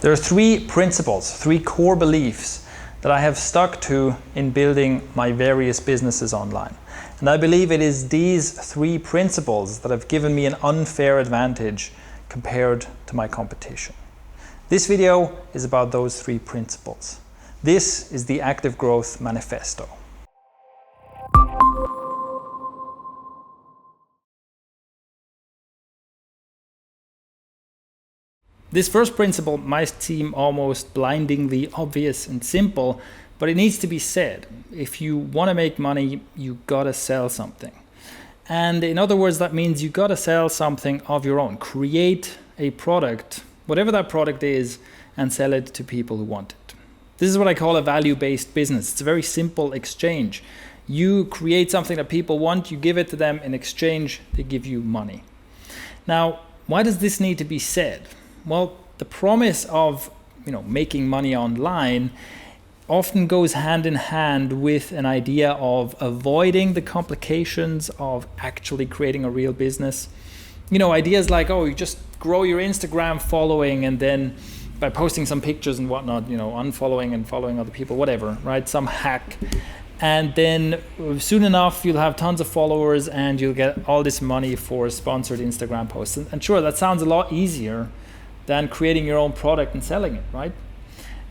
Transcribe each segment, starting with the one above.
There are three principles, three core beliefs that I have stuck to in building my various businesses online. And I believe it is these three principles that have given me an unfair advantage compared to my competition. This video is about those three principles. This is the ActiveGrowth Manifesto. This first principle might seem almost blindingly obvious and simple, but it needs to be said. If you want to make money, you gotta sell something. And in other words, that means you gotta sell something of your own. Create a product, whatever that product is, and sell it to people who want it. This is what I call a value-based business. It's a very simple exchange. You create something that people want, you give it to them, in exchange, they give you money. Now, why does this need to be said? Well, the promise of making money online often goes hand in hand with an idea of avoiding the complications of actually creating a real business. Ideas like, you just grow your Instagram following and then by posting some pictures and whatnot, unfollowing and following other people, whatever, right? Some hack. And then soon enough, you'll have tons of followers and you'll get all this money for sponsored Instagram posts. And sure, that sounds a lot easier than creating your own product and selling it, right?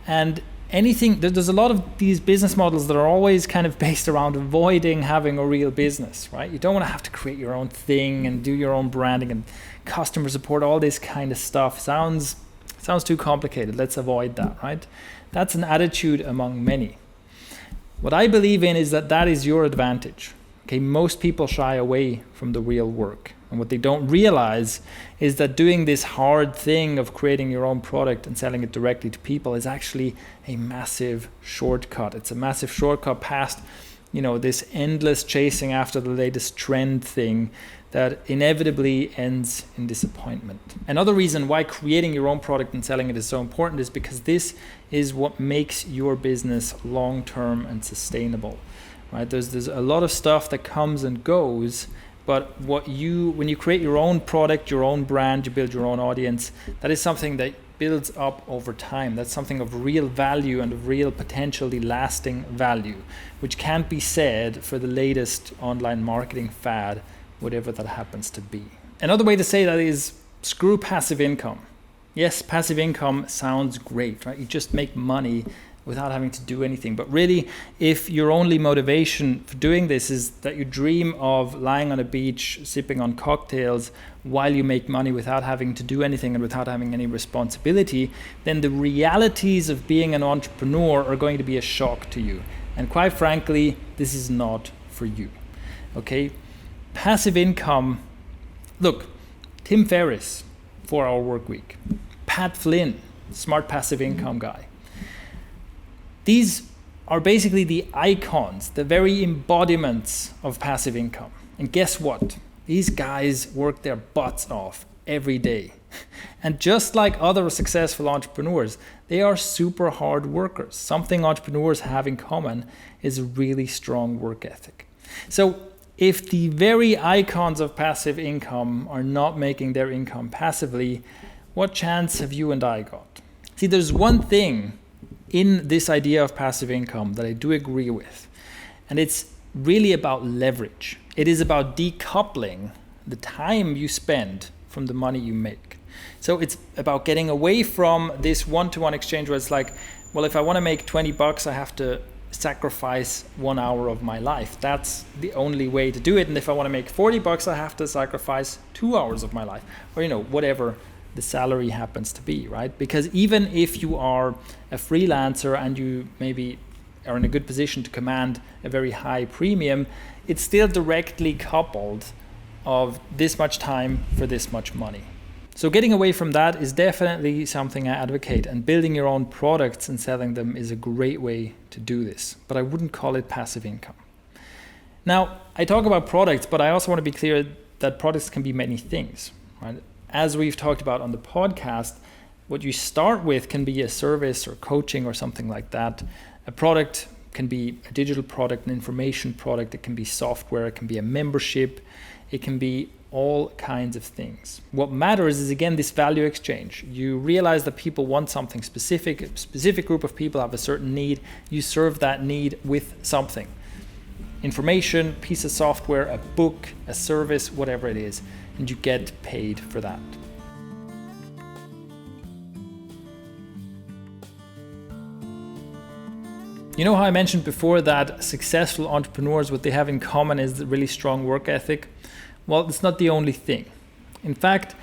And there's a lot of these business models that are always kind of based around avoiding having a real business, right? You don't want to have to create your own thing and do your own branding and customer support, all this kind of stuff. Sounds too complicated. Let's avoid that, right? That's an attitude among many. What I believe in is that is your advantage. Okay, most people shy away from the real work. And what they don't realize is that doing this hard thing of creating your own product and selling it directly to people is actually a massive shortcut. It's a massive shortcut past, this endless chasing after the latest trend thing that inevitably ends in disappointment. Another reason why creating your own product and selling it is so important is because this is what makes your business long-term and sustainable, right? There's a lot of stuff that comes and goes, but when you create your own product, your own brand, you build your own audience, that is something that builds up over time. That's something of real value and of real potentially lasting value, which can't be said for the latest online marketing fad, whatever that happens to be. Another way to say that is screw passive income. Yes, passive income sounds great, right? You just make money without having to do anything. But really, if your only motivation for doing this is that you dream of lying on a beach, sipping on cocktails while you make money without having to do anything and without having any responsibility, then the realities of being an entrepreneur are going to be a shock to you. And quite frankly, this is not for you, okay? Passive income, look, Tim Ferriss, 4-Hour Workweek, Pat Flynn, smart passive income guy. These are basically the icons, the very embodiments of passive income. And guess what? These guys work their butts off every day. And just like other successful entrepreneurs, they are super hard workers. Something entrepreneurs have in common is a really strong work ethic. So if the very icons of passive income are not making their income passively, what chance have you and I got? See, there's one thing in this idea of passive income that I do agree with, and it's really about leverage. It is about decoupling the time you spend from the money you make. So it's about getting away from this one-to-one exchange where it's like, well, if I want to make $20, I have to sacrifice 1 hour of my life. That's the only way to do it. And if I want to make $40, I have to sacrifice 2 hours of my life, or whatever the salary happens to be, right? Because even if you are a freelancer and you maybe are in a good position to command a very high premium, it's still directly coupled of this much time for this much money. So getting away from that is definitely something I advocate, and building your own products and selling them is a great way to do this, but I wouldn't call it passive income. Now, I talk about products, but I also want to be clear that products can be many things, right? As we've talked about on the podcast, what you start with can be a service or coaching or something like that. A product can be a digital product, an information product. It can be software. It can be a membership. It can be all kinds of things. What matters is, again, this value exchange. You realize that people want something specific, a specific group of people have a certain need. You serve that need with something. Information, piece of software, a book, a service, whatever it is, and you get paid for that. You know how I mentioned before that successful entrepreneurs, what they have in common is a really strong work ethic? Well, it's not the only thing. In fact,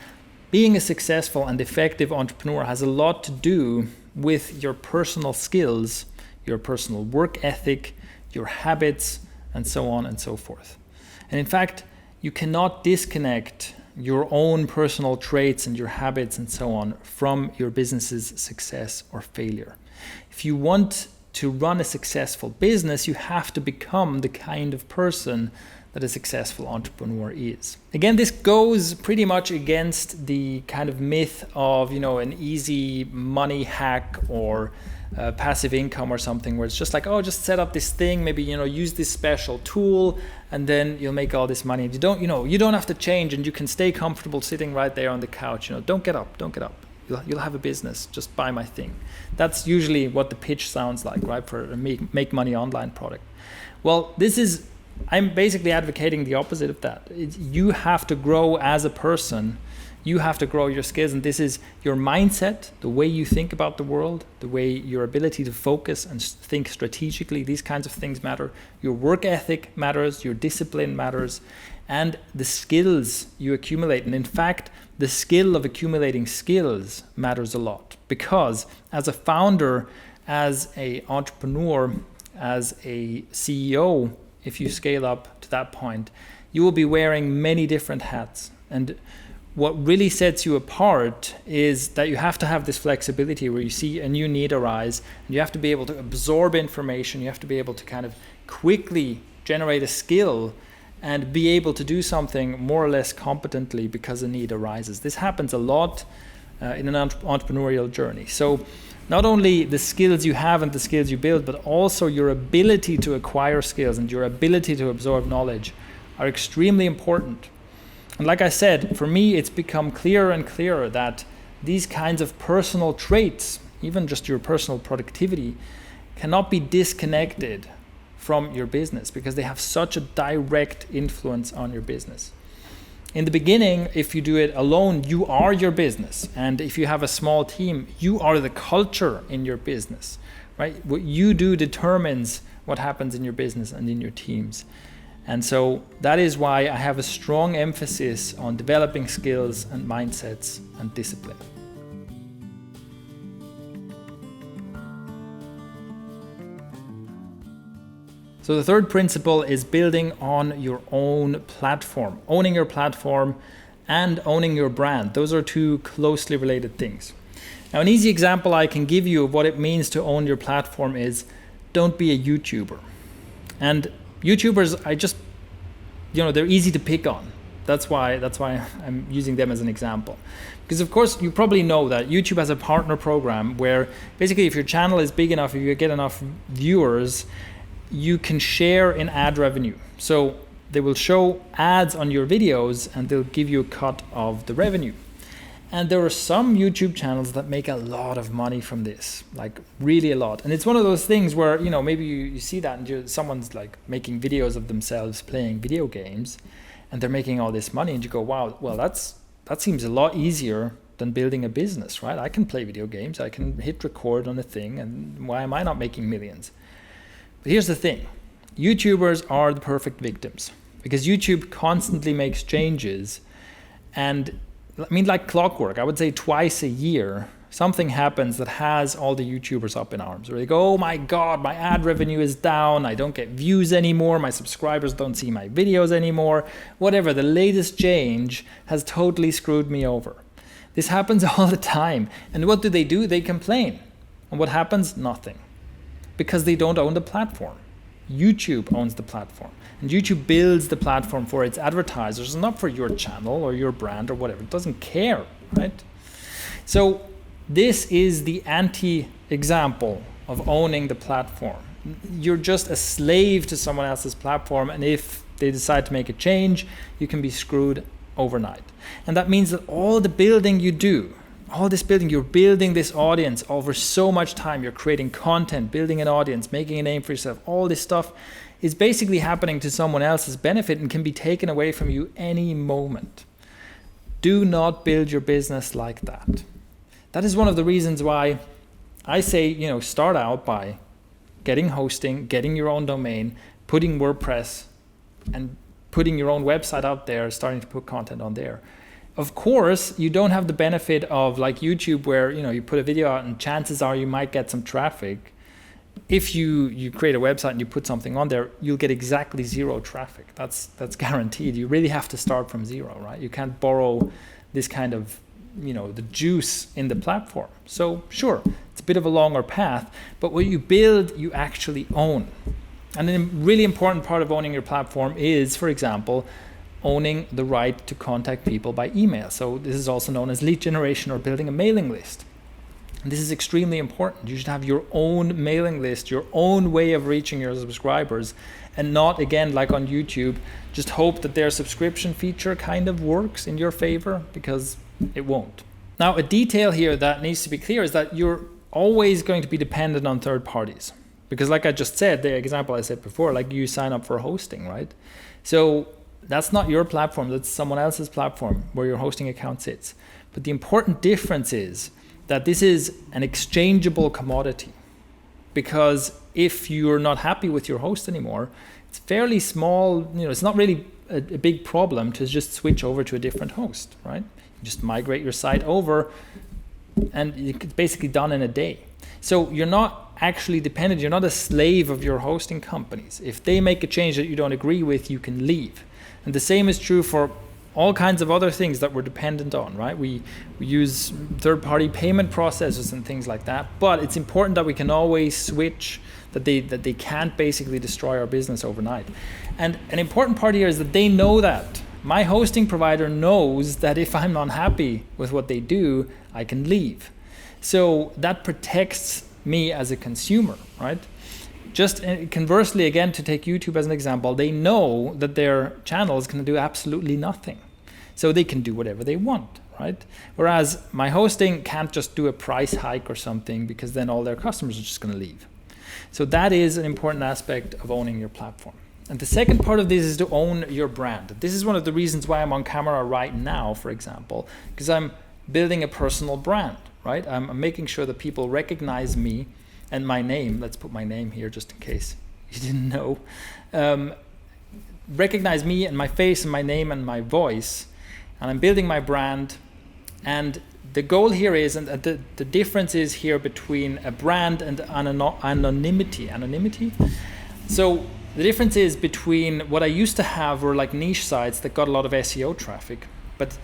being a successful and effective entrepreneur has a lot to do with your personal skills, your personal work ethic, your habits, and so on and so forth. And in fact, you cannot disconnect your own personal traits and your habits and so on from your business's success or failure. If you want to run a successful business, you have to become the kind of person that a successful entrepreneur is. Again, this goes pretty much against the kind of myth of, an easy money hack or passive income or something, where it's just like, just set up this thing, maybe, use this special tool, and then you'll make all this money. You don't have to change, and you can stay comfortable sitting right there on the couch. Don't get up. You'll have a business, just buy my thing. That's usually what the pitch sounds like, right, for a make money online product. Well, I'm basically advocating the opposite of that. You have to grow as a person. You have to grow your skills, and this is your mindset, the way you think about the world, the way your ability to focus and think strategically. These kinds of things matter. Your work ethic matters, your discipline matters, and the skills you accumulate. And in fact, the skill of accumulating skills matters a lot, because as a founder, as an entrepreneur, as a CEO, if you scale up to that point, you will be wearing many different hats. And what really sets you apart is that you have to have this flexibility where you see a new need arise, and you have to be able to absorb information. You have to be able to kind of quickly generate a skill and be able to do something more or less competently because a need arises. This happens a lot in an entrepreneurial journey. So not only the skills you have and the skills you build, but also your ability to acquire skills and your ability to absorb knowledge are extremely important. And like I said, for me, it's become clearer and clearer that these kinds of personal traits, even just your personal productivity, cannot be disconnected from your business because they have such a direct influence on your business. In the beginning, if you do it alone, you are your business. And if you have a small team, you are the culture in your business, right? What you do determines what happens in your business and in your teams. And so that is why I have a strong emphasis on developing skills and mindsets and discipline. So the third principle is building on your own platform, owning your platform and owning your brand. Those are two closely related things. Now, an easy example I can give you of what it means to own your platform is don't be a YouTuber. And YouTubers, they're easy to pick on. That's why I'm using them as an example. Because of course, you probably know that YouTube has a partner program where basically if your channel is big enough, if you get enough viewers, you can share in ad revenue. So they will show ads on your videos and they'll give you a cut of the revenue. And there are some YouTube channels that make a lot of money from this, like really a lot. And it's one of those things where, maybe you see that and someone's like making videos of themselves playing video games and they're making all this money and you go, wow, well, that seems a lot easier than building a business, right? I can play video games, I can hit record on a thing, and why am I not making millions? But here's the thing, YouTubers are the perfect victims because YouTube constantly makes changes, and like clockwork, I would say twice a year, something happens that has all the YouTubers up in arms, where they go, oh my God, my ad revenue is down, I don't get views anymore, my subscribers don't see my videos anymore, whatever, the latest change has totally screwed me over. This happens all the time. And what do? They complain. And what happens? Nothing. Because they don't own the platform. YouTube owns the platform. And YouTube builds the platform for its advertisers, not for your channel or your brand or whatever. It doesn't care, right? So this is the anti-example of owning the platform. You're just a slave to someone else's platform, and if they decide to make a change, you can be screwed overnight. And that means that all the building you do, all this building, you're building this audience over so much time. You're creating content, building an audience, making a name for yourself. All this stuff is basically happening to someone else's benefit and can be taken away from you any moment. Do not build your business like that. That is one of the reasons why I say, start out by getting hosting, getting your own domain, putting WordPress and putting your own website out there, starting to put content on there. Of course, you don't have the benefit of like YouTube where, you put a video out and chances are you might get some traffic. If you create a website and you put something on there, you'll get exactly zero traffic. That's guaranteed. You really have to start from zero, right? You can't borrow this kind of, the juice in the platform. So sure, it's a bit of a longer path, but what you build, you actually own. And a really important part of owning your platform is, for example, owning the right to contact people by email. So this is also known as lead generation or building a mailing list. And this is extremely important. You should have your own mailing list, your own way of reaching your subscribers, and not, again, like on YouTube, just hope that their subscription feature kind of works in your favor, because it won't. Now, a detail here that needs to be clear is that you're always going to be dependent on third parties. Because like I just said, the example I said before, like you sign up for hosting, right? So that's not your platform, that's someone else's platform where your hosting account sits. But the important difference is that this is an exchangeable commodity, because if you're not happy with your host anymore, it's fairly small, it's not really a big problem to just switch over to a different host, right? You just migrate your site over and it's basically done in a day. So you're not actually dependent, you're not a slave of your hosting companies. If they make a change that you don't agree with, you can leave. And the same is true for all kinds of other things that we're dependent on, right? We use third-party payment processors and things like that, but it's important that we can always switch, that they can't basically destroy our business overnight. And an important part here is that they know that. My hosting provider knows that if I'm not happy with what they do, I can leave. So that protects me as a consumer, right? Just conversely, again, to take YouTube as an example, they know that their channel is going to do absolutely nothing. So they can do whatever they want, right? Whereas my hosting can't just do a price hike or something, because then all their customers are just going to leave. So that is an important aspect of owning your platform. And the second part of this is to own your brand. This is one of the reasons why I'm on camera right now, for example, because I'm building a personal brand, right? I'm making sure that people recognize me and my name. Let's put my name here just in case you didn't know. Recognize me and my face and my name and my voice. And I'm building my brand. And the goal here is, and the difference is here between a brand and anonymity. So the difference is between what I used to have were like niche sites that got a lot of SEO traffic. But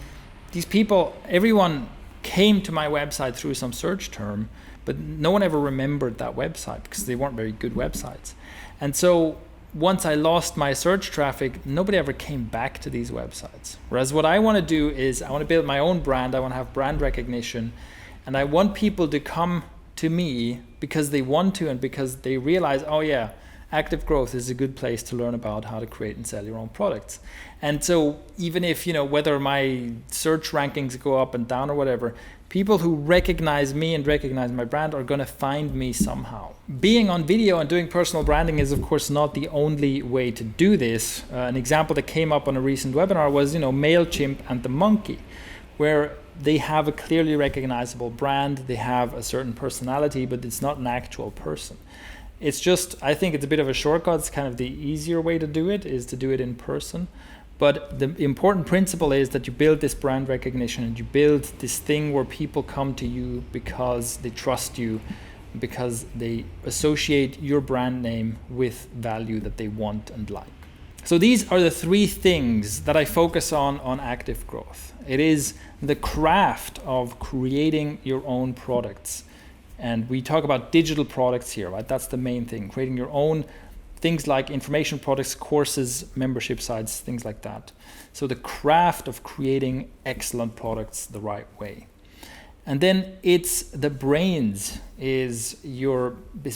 these people, everyone came to my website through some search term, but no one ever remembered that website because they weren't very good websites. And so once I lost my search traffic, nobody ever came back to these websites. Whereas what I want to do is I want to build my own brand. I want to have brand recognition, and I want people to come to me because they want to and because they realize, oh yeah, ActiveGrowth is a good place to learn about how to create and sell your own products. And so even if, whether my search rankings go up and down or whatever, people who recognize me and recognize my brand are going to find me somehow. Being on video and doing personal branding is, of course, not the only way to do this. An example that came up on a recent webinar was, MailChimp and the Monkey, where they have a clearly recognizable brand, they have a certain personality, but it's not an actual person. It's just, I think it's a bit of a shortcut. It's kind of the easier way to do it, is to do it in person. But the important principle is that you build this brand recognition and you build this thing where people come to you because they trust you, because they associate your brand name with value that they want and like. So these are the three things that I focus on ActiveGrowth. It is the craft of creating your own products. And we talk about digital products here, right? That's the main thing, creating your own things like information products, courses, membership sites, things like that. So the craft of creating excellent products the right way. And then it's the brains, is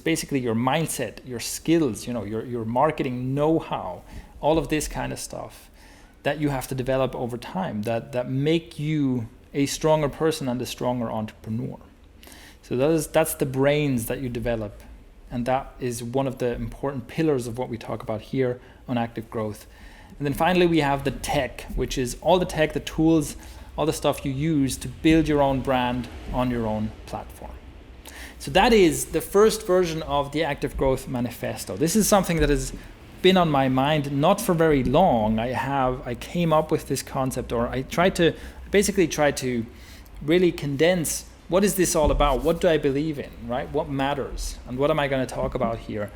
basically your mindset, your skills, your marketing know-how, all of this kind of stuff. that you have to develop over time that make you a stronger person and a stronger entrepreneur. So that's the brains that you develop, and that is one of the important pillars of what we talk about here on Active Growth. And then finally we have the tech, which is all the tech, the tools, all the stuff you use to build your own brand on your own platform. So that is the first version of the Active Growth Manifesto. This is something that has been on my mind not for very long. I came up with this concept, or I tried to really condense what is this all about? What do I believe in, right? What matters? And what am I going to talk about here?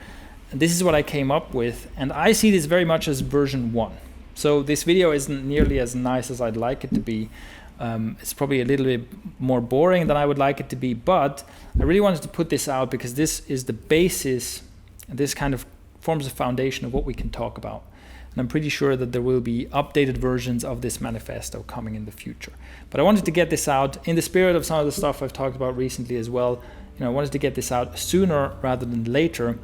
And this is what I came up with. And I see this very much as version 1. So this video isn't nearly as nice as I'd like it to be. It's probably a little bit more boring than I would like it to be, but I really wanted to put this out because this is the basis, and this kind of forms the foundation of what we can talk about. And I'm pretty sure that there will be updated versions of this manifesto coming in the future. But I wanted to get this out in the spirit of some of the stuff I've talked about recently as well. I wanted to get this out sooner rather than later.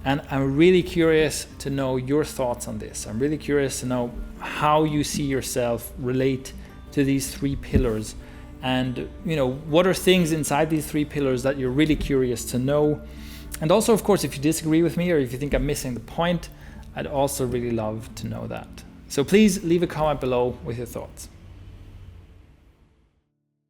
And I'm really curious to know your thoughts on this. I'm really curious to know how you see yourself relate to these 3 pillars. And what are things inside these 3 pillars that you're really curious to know. And also, of course, if you disagree with me or if you think I'm missing the point, I'd also really love to know that. So please leave a comment below with your thoughts.